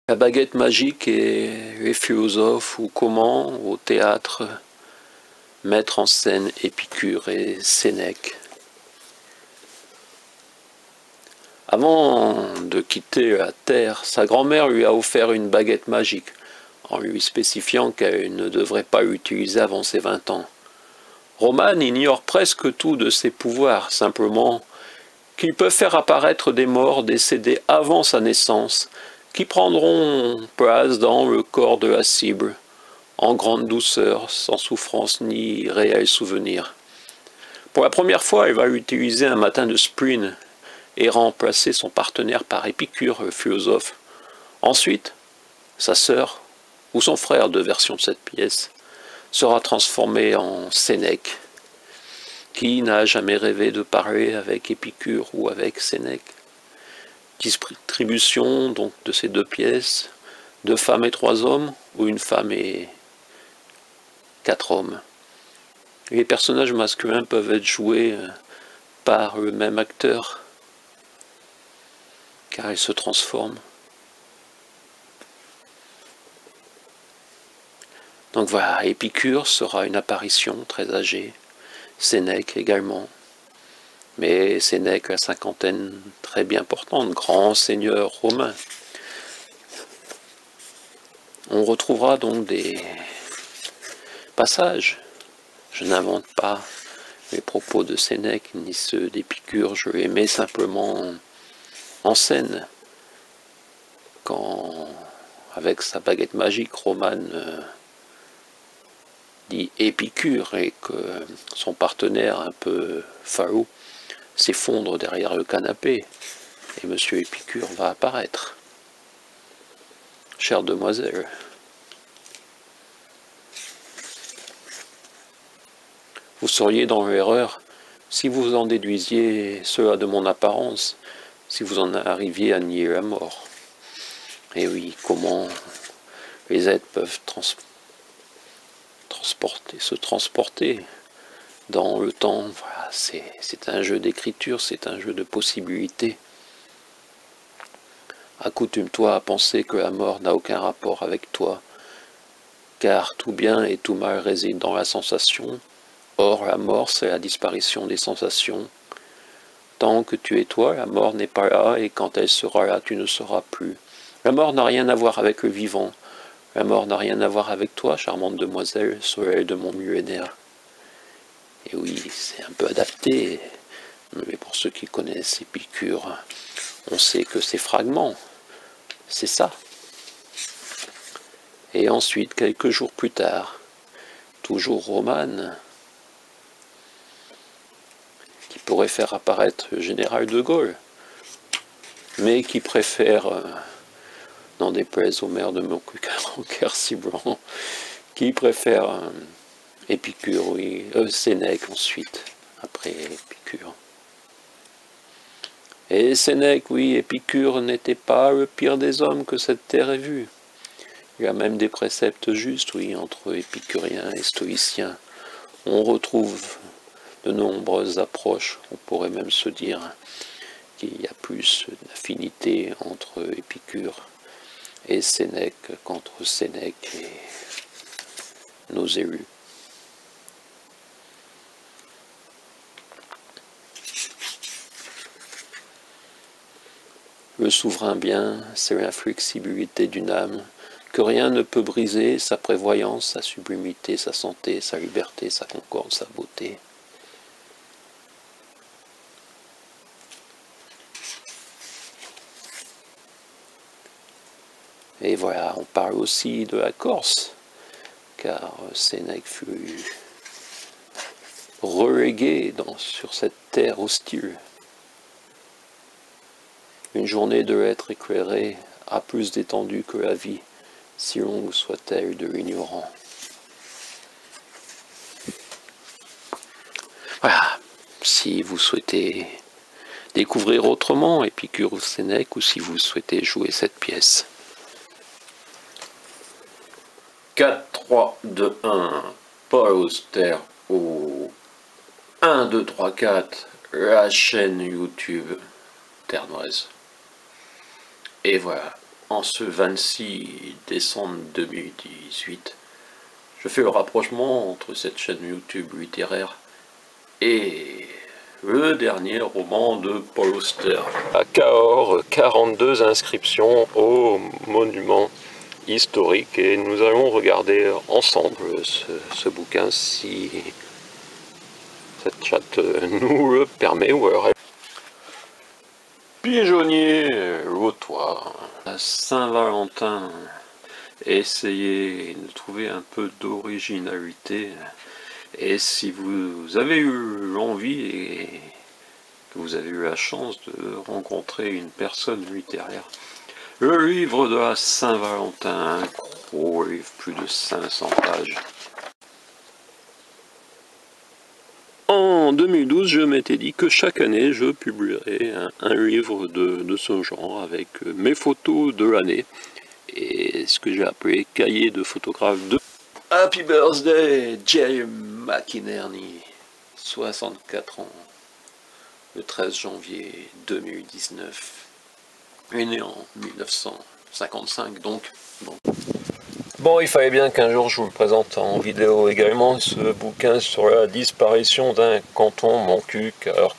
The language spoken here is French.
La baguette magique et les philosophes, ou comment, au théâtre, mettre en scène Épicure et Sénèque. Avant de quitter la terre, sa grand-mère lui a offert une baguette magique, en lui spécifiant qu'elle ne devrait pas l'utiliser avant ses 20 ans. Roman ignore presque tout de ses pouvoirs, simplement qu'il peut faire apparaître des morts décédés avant sa naissance, qui prendront place dans le corps de la cible, en grande douceur, sans souffrance ni réel souvenir. Pour la première fois, elle va utiliser un matin de spleen et remplacer son partenaire par Épicure, le philosophe. Ensuite, sa sœur, ou son frère, deux versions de cette pièce, sera transformé en Sénèque. Qui n'a jamais rêvé de parler avec Épicure ou avec Sénèque? Distribution donc de ces deux pièces, 2 femmes et 3 hommes, ou une femme et 4 hommes. Les personnages masculins peuvent être joués par le même acteur, car ils se transforment. Donc voilà, Épicure sera une apparition très âgée, Sénèque également. Mais Sénèque, la cinquantaine très bien portante, grand seigneur romain. On retrouvera donc des passages. Je n'invente pas les propos de Sénèque ni ceux d'Épicure, je les mets simplement en scène. Quand, avec sa baguette magique, Roman dit Épicure et que son partenaire, un peu falot, s'effondre derrière le canapé et Monsieur Épicure va apparaître. Chère demoiselle, vous seriez dans l'erreur si vous en déduisiez cela de mon apparence, si vous en arriviez à nier la mort. Et oui, comment les êtres peuvent se transporter dans le temps. Voilà, c'est un jeu d'écriture, c'est un jeu de possibilités. Accoutume-toi à penser que la mort n'a aucun rapport avec toi, car tout bien et tout mal réside dans la sensation. Or, la mort, c'est la disparition des sensations. Tant que tu es toi, la mort n'est pas là, et quand elle sera là, tu ne seras plus. La mort n'a rien à voir avec le vivant. La mort n'a rien à voir avec toi, charmante demoiselle, soleil de mon millénaire. Et oui, c'est un peu adapté, mais pour ceux qui connaissent Épicure, on sait que c'est fragments, c'est ça. Et ensuite, quelques jours plus tard, toujours Roman, qui pourrait faire apparaître le général de Gaulle, mais qui préfère, n'en déplaise au maire de mon cœur si blanc, qui préfère Épicure, oui, Sénèque ensuite, après Épicure. Et Sénèque, oui, Épicure n'était pas le pire des hommes que cette terre ait vu. Il y a même des préceptes justes, oui, entre épicuriens et stoïciens. On retrouve de nombreuses approches, on pourrait même se dire qu'il y a plus d'affinité entre Épicure et Sénèque qu'entre Sénèque et nos élus. Le souverain bien, c'est la flexibilité d'une âme, que rien ne peut briser, sa prévoyance, sa sublimité, sa santé, sa liberté, sa concorde, sa beauté. Et voilà, on parle aussi de la Corse, car Sénèque fut relégué sur cette terre hostile. Une journée de l'être éclairée a plus d'étendue que la vie, si longue soit-elle de l'ignorant. Voilà, si vous souhaitez découvrir autrement Épicure ou Sénèque, ou si vous souhaitez jouer cette pièce. 4, 3, 2, 1, pause, terre, ou 1, 2, 3, 4, la chaîne YouTube Terre Noise. Et voilà, En ce 26 décembre 2018, je fais le rapprochement entre cette chaîne YouTube littéraire et le dernier roman de Paul Auster. À Cahors, 42 inscriptions au monument historique, et nous allons regarder ensemble ce bouquin si cette chatte nous le permet, ou alors pigeonnier lotois. À Saint-Valentin, essayez de trouver un peu d'originalité, et si vous avez eu l'envie et que vous avez eu la chance de rencontrer une personne littéraire, le livre de la Saint-Valentin, un gros livre, plus de 500 pages. En 2012, je m'étais dit que chaque année, je publierais un livre de ce genre avec mes photos de l'année et ce que j'ai appelé cahier de photographe de Happy Birthday, Jay McInerney, 64 ans, le 13 janvier 2019, est né en 1955 donc. Bon, il fallait bien qu'un jour je vous le présente en vidéo également, ce bouquin sur la disparition d'un canton Montcuq, alors